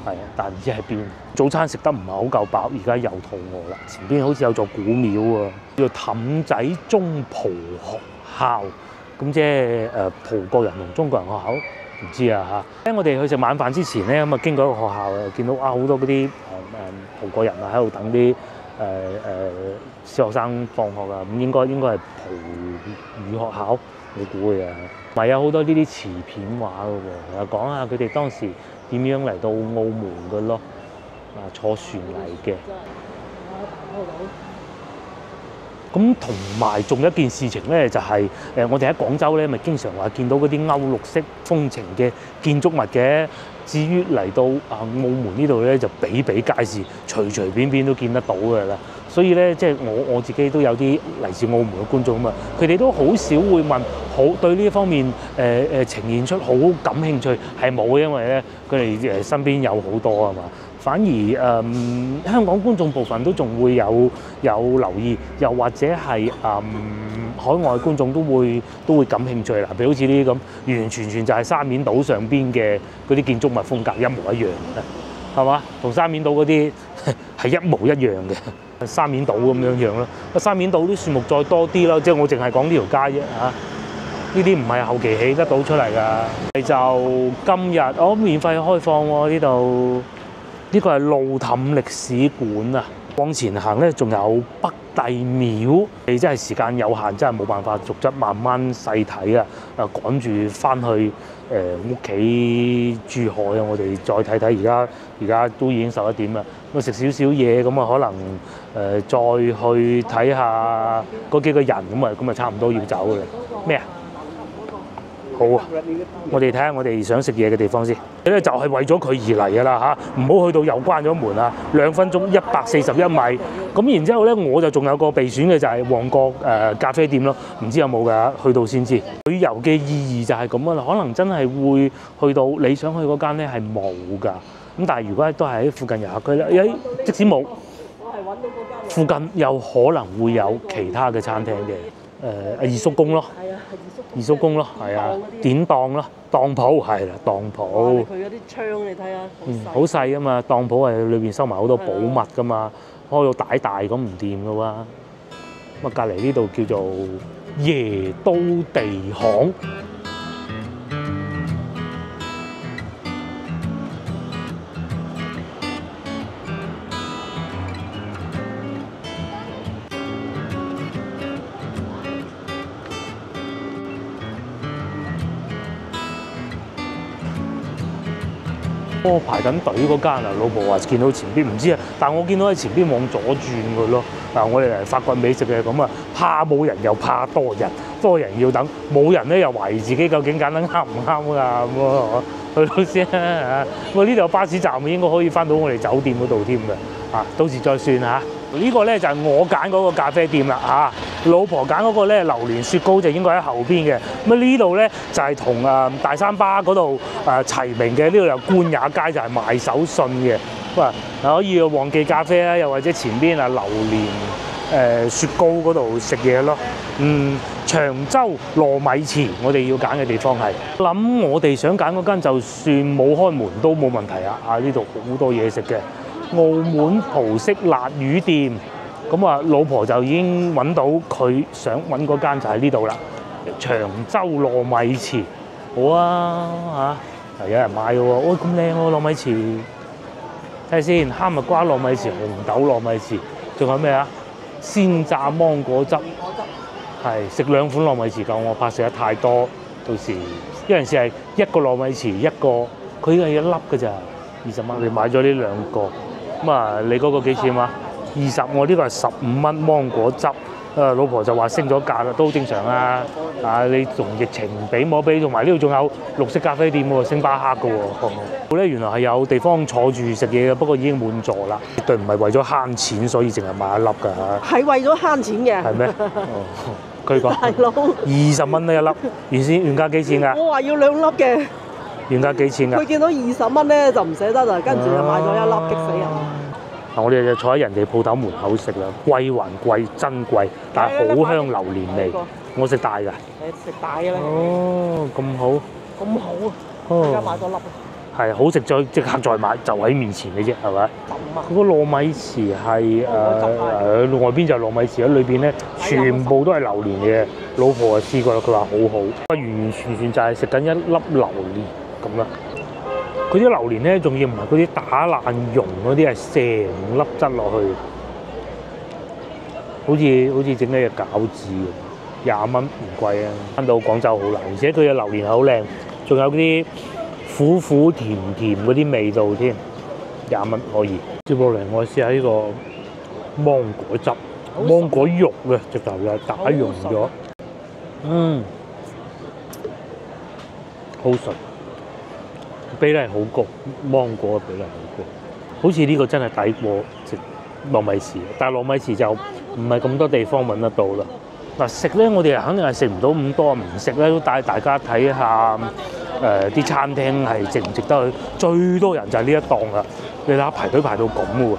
係啊，但唔知喺邊。早餐食得唔係好夠飽，而家又肚餓啦。前邊好似有座古廟啊，叫做氹仔中葡學校，咁即係葡國人同中國人學校。唔知啊嚇！我哋去食晚飯之前咧，咁經過一個學校，見到好多嗰啲葡國人喺度等啲小學生放學啊，咁應該係葡語學校，你估嘅。咪有好多呢啲瓷片畫嘅喎，講下佢哋當時點樣嚟到澳門嘅咯，坐船嚟嘅。咁同埋仲有一件事情咧，就係我哋喺廣州咧，咪經常話見到嗰啲歐陸式風情嘅建築物嘅。至於嚟到澳門呢度咧，就比皆是，隨便都見得到嘅啦。所以咧，即係我自己都有啲嚟自澳門嘅觀眾啊嘛，佢哋都好少會問對呢一方面呈現出好感興趣，係冇嘅，因為咧佢哋身邊有好多啊嘛。反而香港觀眾部分都仲會有留意，又或者係海外觀眾都會感興趣啦。譬如好似呢啲咁，完完全全就係沙面島上邊嘅嗰啲建築物風格一模一樣嘅，係嘛？同沙面島嗰啲係一模一樣嘅，沙面島咁樣咯。沙面島啲樹木再多啲啦，即係我淨係講呢條街啫嚇。呢啲唔係後期起得到出嚟㗎，就今日免費開放喎呢度。呢個係路氹歷史館啊！往前行咧，仲有北帝廟。你真係時間有限，真係冇辦法逐質慢慢細睇啊！趕住翻去屋企珠海啊！我哋再睇睇，而家都已經11點啦。咁食少少嘢，咁啊可能再去睇下嗰幾個人，咁啊差唔多要走㗎啦。咩啊？好啊，我哋睇下我哋想食嘢嘅地方先。咧就係為咗佢而嚟㗎啦嚇，唔好去到又關咗門啊！2分鐘141米，咁然之後咧我就仲有個備選嘅就係旺角咖啡店咯，唔知有冇㗎？去到先知。旅遊嘅意義就係咁啦，可能真係會去到你想去嗰間咧係冇㗎，咁但係如果都係喺附近遊客區咧，即使冇，附近有可能會有其他嘅餐廳嘅。二叔公咯，係啊，係二叔公咯，係啊，典當咯，當鋪係啦，當鋪。佢嗰啲窗你睇下，好細啊嘛，當鋪係裏邊收埋好多寶物噶嘛，開到大大咁唔掂噶喎。咁啊，隔離呢度叫做耶都地巷。排緊隊嗰間啊，老婆話見到前邊唔知啊，但我見到喺前邊往左轉嘅咯。嗱，我哋嚟發掘美食嘅咁啊，怕冇人又怕多人，多人要等，冇人咧又懷疑自己究竟揀得啱唔啱㗎咁啊！去到先啦嚇，呢度有巴士站，應該可以翻到我哋酒店嗰度添嘅，到時再算嚇。呢個咧就係我揀嗰個咖啡店啦嚇，老婆揀嗰個咧榴蓮雪糕就應該喺後邊嘅。咁呢度咧就係同大三巴嗰度齊名嘅，呢度有官也街就係賣手信嘅。喂，可以去旺記咖啡啦，又或者前邊榴蓮雪糕嗰度食嘢咯。長洲糯米糍，我哋要揀嘅地方係諗我哋想揀嗰間，就算冇開門都冇問題啊！呢度好多嘢食嘅。澳門葡式辣魚店，咁啊老婆就已經揾到佢想揾嗰間就喺呢度啦。長洲糯米糍，好啊嚇，有人買嘅喎，咁靚喎糯米糍，睇下先，哈密瓜糯米糍、紅豆糯米糍，仲有咩啊？鮮榨芒果汁，係食2款糯米糍夠我，怕食得太多，到時一人試係一個糯米糍一個，佢係一粒嘅咋，20蚊，你買咗呢2個。咁啊，你嗰個幾錢啊？20，我呢個係15蚊芒果汁。老婆就話升咗價啦，都好正常啊。你同疫情比冇比，同埋呢度仲有綠色咖啡店喎，星巴克嘅喎。咧原來係有地方坐住食嘢嘅，不過已經滿座啦。絕對唔係為咗慳錢，所以淨係買1粒㗎。係為咗慳錢嘅。係咩？佢講大佬20蚊一粒，原價幾錢㗎？我話要2粒嘅。原價幾錢㗎？佢見到20蚊咧就唔捨得啦，跟住就買咗1粒，激死人！我哋就坐喺人哋鋪頭門口食啦，貴還貴，真貴，但係好香榴蓮味。我食大㗎。食大嘅咧。哦，咁好。咁好啊！而家買咗粒。係好食，再即刻再買，就喺面前嘅啫，係咪？嗰個糯米糍係外邊就係糯米糍，喺裏邊咧全部都係榴蓮嘅。老婆就試過啦，佢話好好，完完全全就係食緊一粒榴蓮咁啦。佢啲榴蓮咧，仲要唔係嗰啲打爛溶嗰啲，係成粒質落去，好似整咗隻餃子咁，20蚊唔貴啊！翻到廣州好難，而且佢嘅榴蓮好靚，仲有啲苦苦甜甜嗰啲味道添，20蚊可以。接落嚟我試下呢個芒果汁，芒果肉嘅，直頭又打溶咗，好順。比例好高，芒果嘅比例好高，好似呢個真係抵過食糯米糍，但係糯米糍就唔係咁多地方揾得到啦。嗱食咧，我哋肯定係食唔到咁多，唔食咧都帶大家睇下啲餐廳係值唔值得去。最多人就係呢一檔啦，你睇下排隊排到咁嘅喎，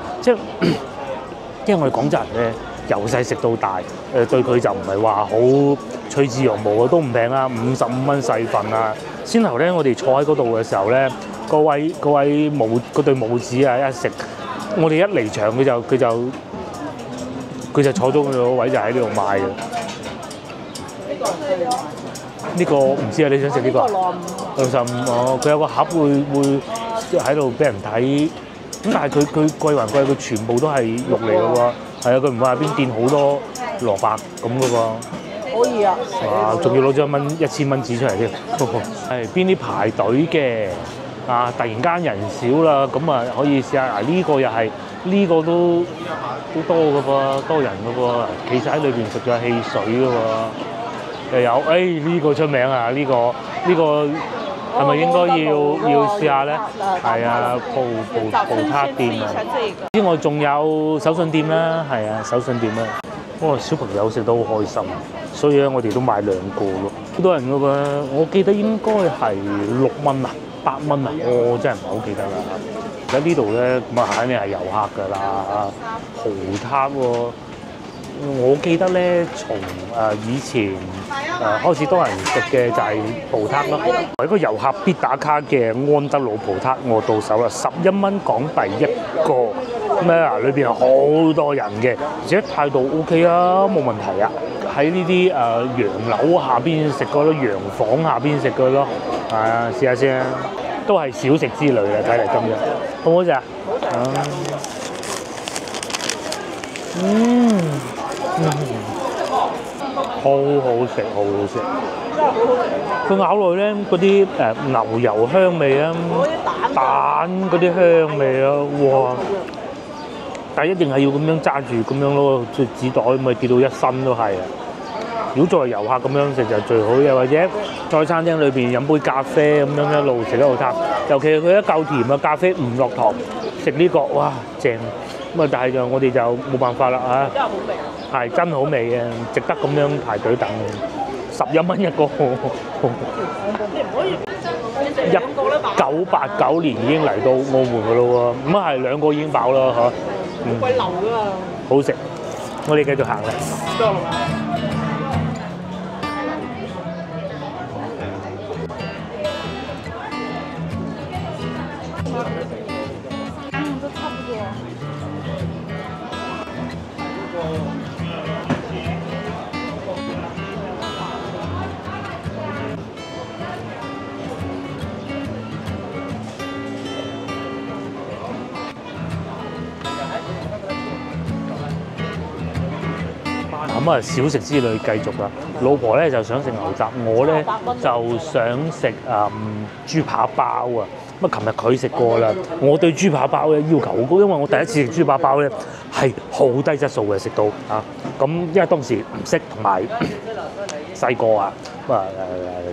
即係我哋廣州人咧，由細食到大，對佢就唔係話好趨之若鶩啊，都唔平啊，55蚊細份啊。先頭咧，我哋坐喺嗰度嘅時候咧，嗰位嗰對母子啊，一食，我哋一離場佢就坐咗佢個位就喺呢度賣嘅。呢個唔知啊，你想食呢個？65哦，佢有個盒會喺度俾人睇，咁但係佢貴還貴，佢全部都係肉嚟嘅喎。係啊，佢唔會話邊墊好多蘿蔔咁嘅喎。可以啊！仲要攞咗1000蚊紙出嚟添。係邊啲排隊嘅？突然間人少啦，咁啊可以試下。呢個又係呢個都多嘅噃，多人嘅噃。企實喺裏邊食咗汽水嘅喎。又有呢個出名啊！呢個呢個係咪應該要試下咧？係啊，葡撻店啊。之外仲有手信店啦，係啊，手信店啦。哇！小朋友食得好開心，所以咧我哋都買2個咯。好多人㗎喎，我記得應該係6蚊啊，8蚊啊，我真係唔係好記得啦。而家呢度咧咁啊，肯定係遊客㗎啦，葡撻喎。我記得咧，從以前開始多人食嘅就係葡撻咯。一個遊客必打卡嘅安德魯葡撻，我到手啦，11蚊港幣1個。咩啊？裏邊有好多人嘅，而且態度 OK 啊，冇問題啊。喺呢啲洋樓下邊食過咯，洋房下邊食過咯。係啊，試下先啊，都係小食之類嘅。睇嚟今日好唔好食啊？好好食，好好食。佢咬落去咧，嗰啲牛油香味啊，蛋嗰啲香味啊，哇！但係一定係要咁樣揸住咁樣咯，紙袋咪跌到一身都係啊！如果作為遊客咁樣食就最好，又或者在餐廳裏邊飲杯咖啡咁樣一路食一路攤，尤其係佢一夠甜嘅咖啡唔落糖，食呢個哇正！咁啊，但係就我哋就冇辦法啦嚇。真係好味，係真好味嘅，值得咁樣排隊等，11蚊1個。你唔可以1989年已經嚟到澳門㗎咯喎，咁啊係2個已經飽啦嚇。好鬼流㗎嘛！好食，我哋繼續行啦。都差不多。咁啊，小食之類繼續啦。老婆咧就想食牛雜，我咧就想食豬扒包啊。咁啊，琴日佢食過啦。我對豬扒包咧要求好高，因為我第一次食豬扒包咧係好低質素嘅，食到啊。咁因為當時唔識同埋細個啊，咁啊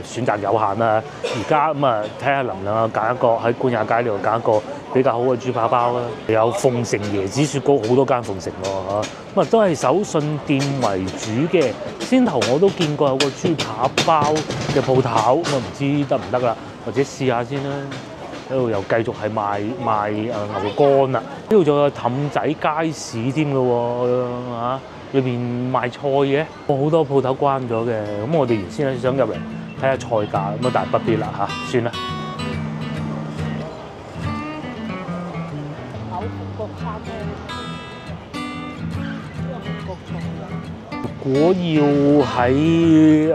選擇有限啦。而家咁啊睇下能唔能夠揀一個喺官也街呢度揀一個比較好嘅豬扒包啦。有鳳城椰子雪糕，好多間鳳城喎嚇。咁啊都係手信店為主嘅。先頭我都見過有個豬扒包嘅鋪頭，咁啊唔知得唔得啦，或者試下先啦。呢度又繼續係賣牛肝啦。呢度仲有氹仔街市添嘅喎嚇，裏邊賣菜嘅，好多鋪頭關咗嘅。咁我哋原先咧想入嚟睇下菜價，咁啊但係不必啦嚇，算啦。如果要喺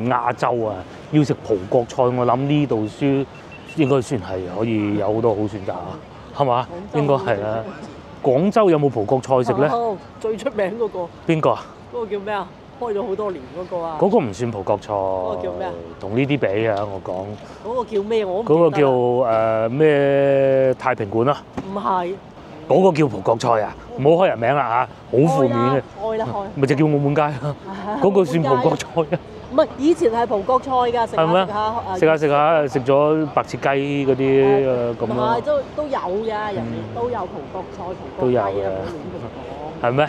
亞洲啊，要食葡國菜，我諗呢度應該算係可以有好多好選擇啊，係嘛？應該係啦。廣州有冇葡國菜食咧？最出名嗰個邊個啊？嗰個叫咩啊？開咗好多年嗰個啊！嗰個唔算葡國菜。嗰個叫咩啊？同呢啲比啊，我講。嗰個叫咩？我嗰個叫咩太平館啊？唔係。嗰個叫葡國菜啊！唔好開人名啦嚇，好負面嘅。開啦開。咪就叫澳門街咯。嗰個算葡國菜啊？唔係，以前係葡國菜㗎，食下食咗白切雞嗰啲咁咯。唔係，都有㗎，人哋都有葡國菜、葡國雞啊，冇亂咁講。係咩？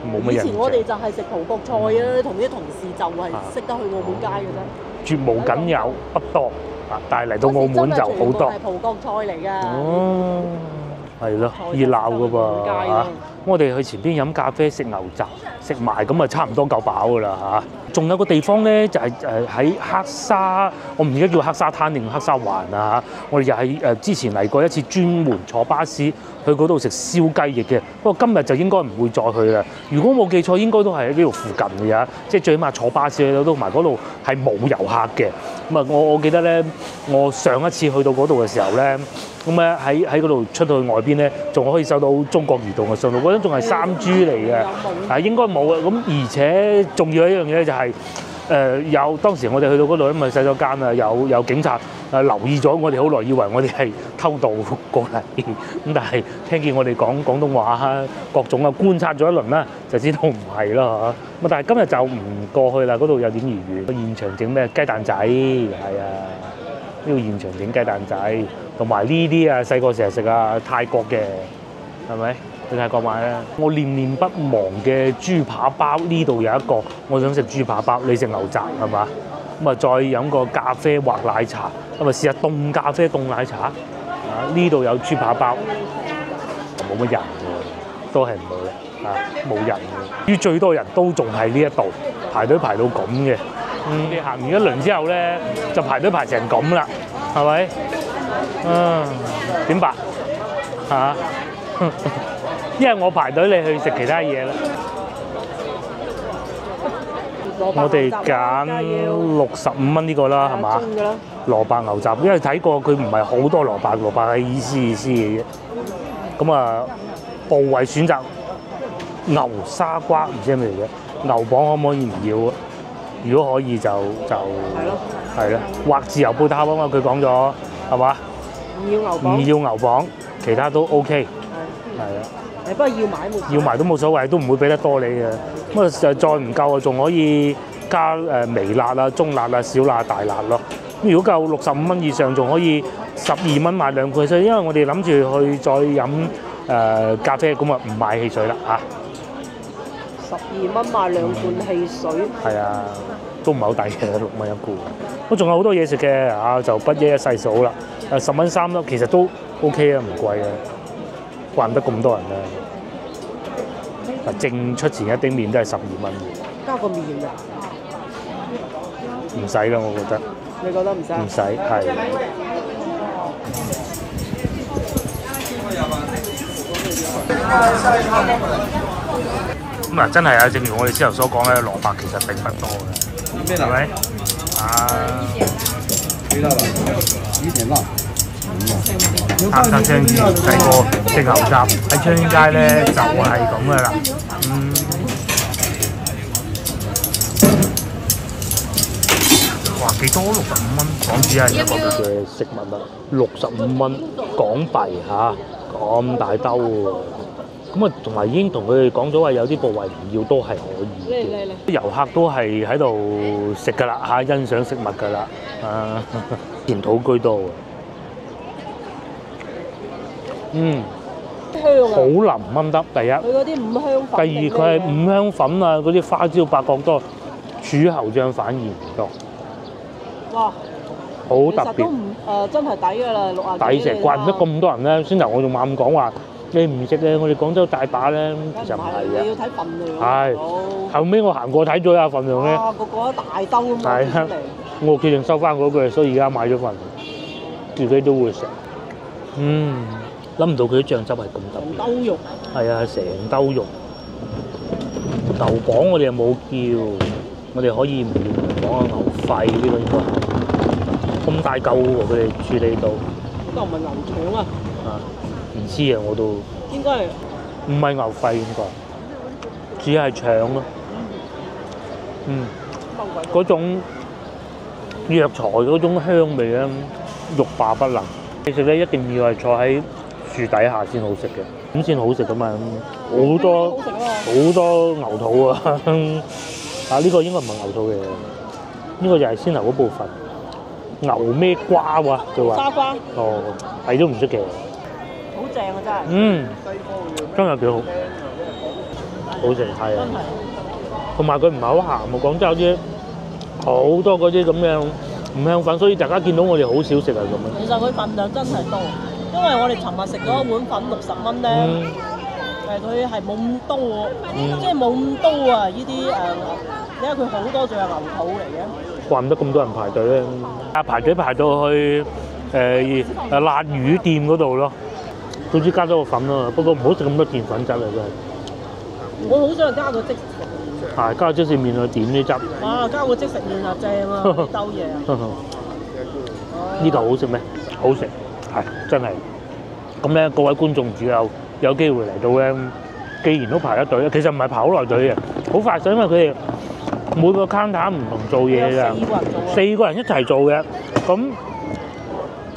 冇乜人。以前我哋就係食葡國菜啊，同啲同事就係識得去澳門街嘅啫。絕無僅有，不多啊！但係嚟到澳門就好多。係葡國菜嚟㗎。哦，係咯，熱鬧㗎噃嚇。我哋去前邊飲咖啡食牛雜，食埋咁啊，差唔多夠飽㗎啦嚇。仲有個地方咧，就係喺黑沙，我唔記得叫黑沙灘定黑沙環啊嚇。我哋又係之前嚟過一次，專門坐巴士去嗰度食燒雞翼嘅。不過今日就應該唔會再去啦。如果冇記錯，應該都係喺呢度附近嘅啫。即係最起碼坐巴士去到，同埋嗰度係冇遊客嘅。咁啊，我記得咧，我上一次去到嗰度嘅時候咧，咁咧喺嗰度出到去外邊咧，仲可以收到中國移動嘅信號，嗰陣仲係3G 嚟嘅，係應該冇嘅。咁而且重要一樣嘢就係有當時我哋去到嗰度，因為洗手間啊，有警察留意咗我哋好耐，以為我哋係偷渡過嚟，咁但係聽見我哋講廣東話，各種啊觀察咗一輪啦，就知道唔係啦嚇。咁但係今日就唔過去啦，嗰度有點兒遠。現場整咩雞蛋仔，係啊，呢度現場整雞蛋仔，同埋呢啲啊細個成日食啊泰國嘅，係咪？去泰國買啦！我念念不忘嘅豬扒包，呢度有一個，我想食豬扒包，你食牛雜係嘛？咁啊再飲個咖啡或奶茶，咁啊試下凍咖啡凍奶茶。啊呢度有豬扒包，冇乜人喎，都係冇嘅，啊冇人嘅。於最多人都仲係呢一度排隊排到咁嘅。你行完一輪之後咧，就排隊排成咁啦，係咪？點辦？嚇？因為我排隊，你去食其他嘢啦。我哋揀65蚊呢個啦，係嘛？蘿蔔牛雜，因為睇過佢唔係好多蘿蔔，蘿蔔係意思嘅啫。咁啊，部位選擇牛沙瓜，唔知係咩嚟嘅。牛磅可唔可以唔要啊？如果可以就係啦，或自由配搭啊嘛，佢講咗係嘛？唔要牛磅，其他都 OK。係啊。不過要買都冇所謂，都唔會俾得多你嘅。咁啊，就再唔夠啊，仲可以加微辣啊、中辣啊、小辣、大辣咯。咁如果夠65蚊以上，仲可以12蚊買2罐汽水，因為我哋諗住去再飲咖啡，咁啊唔買汽水啦嚇。12蚊買2罐汽水。係啊，都唔係好抵嘅，6蚊一罐。咁仲有好多嘢食嘅嚇，就不一一細數啦。10蚊3粒，其實都 OK 啊，唔貴啊。慣得咁多人啦，正出前一丁麵都係12蚊嘅，加個麵啊？唔使啦，我覺得。你覺得唔使？唔使，係。咁啊，真係啊，正如我哋之後所講咧，蘿蔔其實並不多嘅，係咪？啊。啱啱張記細個食牛雜喺昌興街咧就係咁噶啦，哇幾多65蚊港紙啊！而家嗰度嘅食物啊，65蚊港幣嚇，咁大兜喎。咁啊，同埋已經同佢哋講咗話，有啲部位唔要都係可以嘅。遊客都係喺度食噶啦嚇，欣賞食物噶啦，啊，填土居多喎。香啊！好腍炆得，第一。佢嗰啲五香粉。第二，佢係五香粉啊，嗰啲花椒八角多，柱侯醬反而唔多。哇！好特別。其實都真係抵㗎啦，60幾。抵食，怪唔得咁多人咧。先頭我仲猛講話，你唔食咧，我哋廣州大把咧，其實唔係嘅。你要睇份量。係。後尾我行過睇咗下份量咧。哇！個一大兜咁樣出嚟。我決定收翻嗰句，所以而家買咗份，自己都會食。諗唔到佢啲醬汁係咁特別。兜肉。係啊，成兜肉。牛磅我哋又冇叫，我哋可以唔要牛磅啊，牛肺呢個應該係。咁大嚿喎，佢哋處理到。呢個唔係牛腸啊？唔知啊，我都。應該係。唔係牛肺應該，只係腸咯。嗰種藥材嗰種香味咧，欲罷不能。其實咧，一定要係坐喺樹底下先好食嘅，咁先好食噶嘛。好多牛肚啊！啊，呢個應該唔係牛肚嘅，呢個就係先頭嗰部分。牛咩瓜喎？佢話。沙瓜。哦，係都唔出奇。好正啊！真係。真係幾好，好食係啊。同埋佢唔係好鹹喎，廣州有啲好多嗰啲咁樣五香粉，所以大家見到我哋好少食啊咁樣。其實佢份量真係多，因為我哋尋日食咗一碗粉60蚊咧，佢係冇咁多喎，即係冇咁多啊！呢啲因為佢好多仲有牛肚嚟嘅。怪唔得咁多人排隊咧！排隊排到去辣魚店嗰度咯，總之加咗個粉咯，不過唔好食咁多澱粉質啊！真係。我好想加個即食麵。係加個即食麵去點啲汁。哇！加個即食麵就正啊！呢兜嘢。呢度好食咩？好食，係真係。咁咧，各位觀眾只有機會嚟到咧，既然都排咗隊，其實唔係排好耐隊嘅，好快手，因為佢哋每個 counter 唔同做嘢㗎，四個人做啊4個人一齊做嘅，咁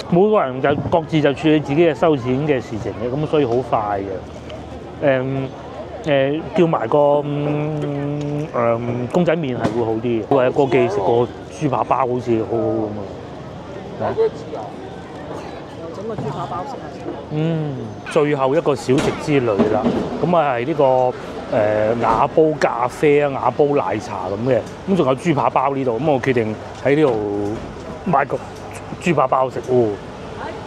每個人就各自就處理自己嘅收錢嘅事情嘅，咁所以好快嘅。叫埋個公仔麵係會好啲嘅，或者過記食個豬扒包好似好好咁啊！整個豬扒包食下。最後一個小食之旅啦，咁啊係呢個瓦煲咖啡啊、瓦煲奶茶咁嘅，咁仲有豬扒包呢度，咁我決定喺呢度買個豬扒包食喎，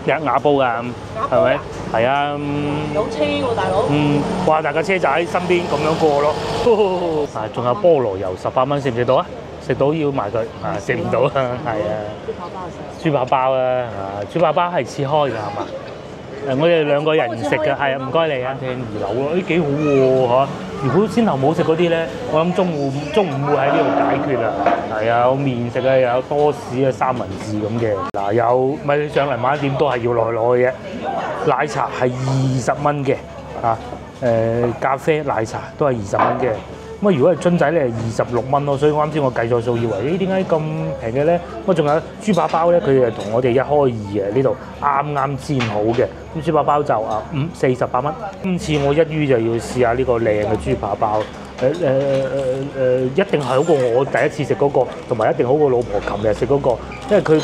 有瓦煲㗎，係咪？係啊，有車喎，大佬。哇！大架車就喺身邊咁樣過咯。啊，仲有菠蘿油18蚊，食唔食到啊？食到要埋佢，食唔到啊，係啊。豬扒包啊，豬扒包係切開㗎係嘛？我哋2個人食嘅，係啊，唔該你啊，聽2樓咯，幾好喎嚇！如果先頭冇食嗰啲咧，我諗中午會喺呢度解決啦。係啊，有麵食啊，又有多士啊、三文治咁嘅。嗱，有咪你上嚟買一點都係要攞嘅啫。奶茶係20蚊嘅，咖啡奶茶都係20蚊嘅。咁如果係樽仔咧係26蚊咯，所以啱先我計咗數，以為點解咁平嘅咧？咁仲有豬扒包咧，佢哋同我哋1開2嘅，呢度啱煎好嘅。咁豬扒包就48蚊。今次我一於就要試下呢個靚嘅豬扒包。一定係好過我第一次食嗰個，同埋一定好過老婆琴日食嗰個，因為佢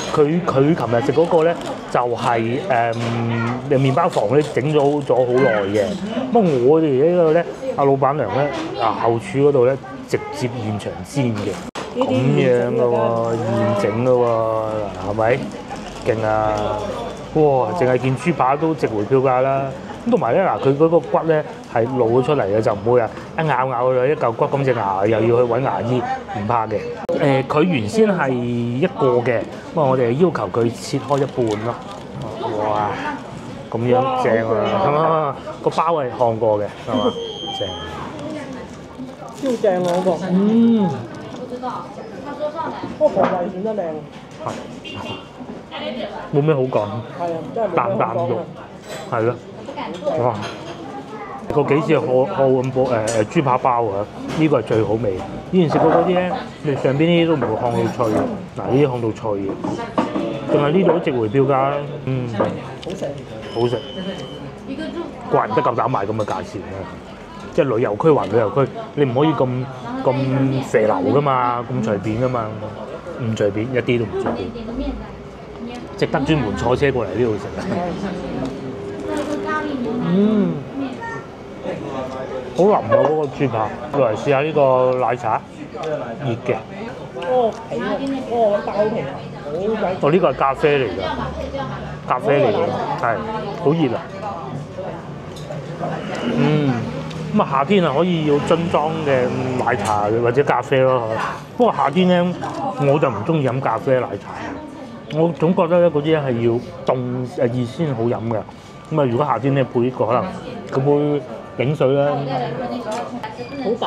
琴日食嗰個咧就係麵包房咧整咗好耐嘅。不過我哋呢個咧，阿老闆娘咧後廚嗰度咧直接現場煎嘅，咁樣嘅喎，現整嘅喎，係咪？勁啊！哇！淨係件豬扒都值回票價啦。咁同埋咧嗱，佢嗰個骨咧係露咗出嚟嘅，就唔會一咬咗一嚿骨咁隻牙又要去揾牙醫，唔怕嘅。佢原先係1個嘅，不過我哋要求佢切開一半咯。哇！咁樣正啊！個包係烘過嘅，係嘛？正。超正啊！嗰個。嗰個防衞選得靚。冇咩好講。係啊，真係啖啖肉，係咯。哇！個幾次賀咁波豬扒包啊，呢個係最好味。以前食過嗰啲咧，你上邊呢啲都唔會烘到脆嘅，嗱呢啲烘到脆嘅，仲係呢度值回票價。好食。好食。怪唔得夠膽賣咁嘅價錢啊！即係旅遊區還旅遊區，你唔可以咁肥流噶嘛，咁隨便噶嘛，唔隨便，一啲都唔隨便。值得專門坐車過嚟呢度食啊！好腍啊！嗰個豬扒，落嚟試下呢個奶茶，熱嘅。嗰個皮啊，嗰個包皮好鬼。哦，呢個係咖啡嚟㗎，咖啡嚟㗎，係好熱啊！咁啊夏天啊可以要樽裝嘅奶茶或者咖啡咯。不過夏天咧，我就唔中意飲咖啡奶茶。我總覺得咧嗰啲係要凍熱先好飲嘅。咁啊，如果夏天咧配呢個可能嗰杯檸水咧，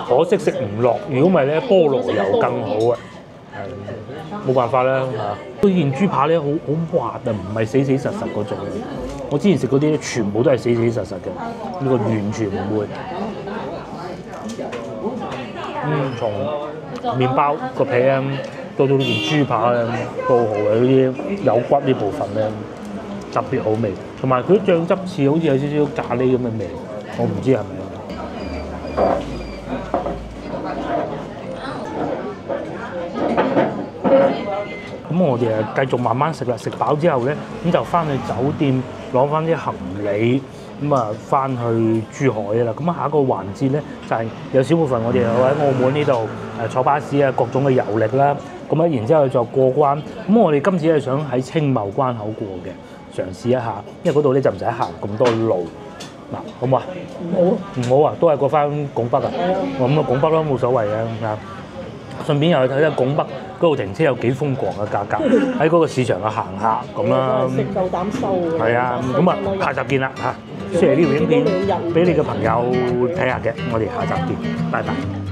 可惜食唔落。如果唔係咧，菠蘿油更好啊！冇辦法啦嚇。呢件豬扒咧好滑啊，唔係死實嗰種。我之前食嗰啲咧，全部都係死實嘅，呢個完全唔會。從麵包個皮咧，到呢件豬扒咧都好嘅，嗰啲有骨呢部分咧特別好味，同埋佢啲醬汁似好似有少少咖喱咁嘅味，我唔知係咪。咁我哋繼續慢慢食啦，食飽之後咧，咁就翻去酒店攞翻啲行李，咁啊翻去珠海啦。咁下一個環節咧就係有少部分我哋又喺澳門呢度坐巴士啊，各種嘅遊歷啦。咁啊，然之後就過關。咁我哋今次係想喺青茂關口過嘅，嘗試一下，因為嗰度咧就唔使行咁多路。嗱，好唔好啊？唔好啊，都係過翻拱北啊。咁啊，拱北咯，冇所謂啊。順便又去睇睇拱北嗰度停車有幾瘋狂嘅價格，喺嗰個市場度行下咁啦。食夠膽收係啊，咁啊，下集見啦嚇！share呢條影片俾你嘅朋友睇下嘅，我哋下集見，拜拜。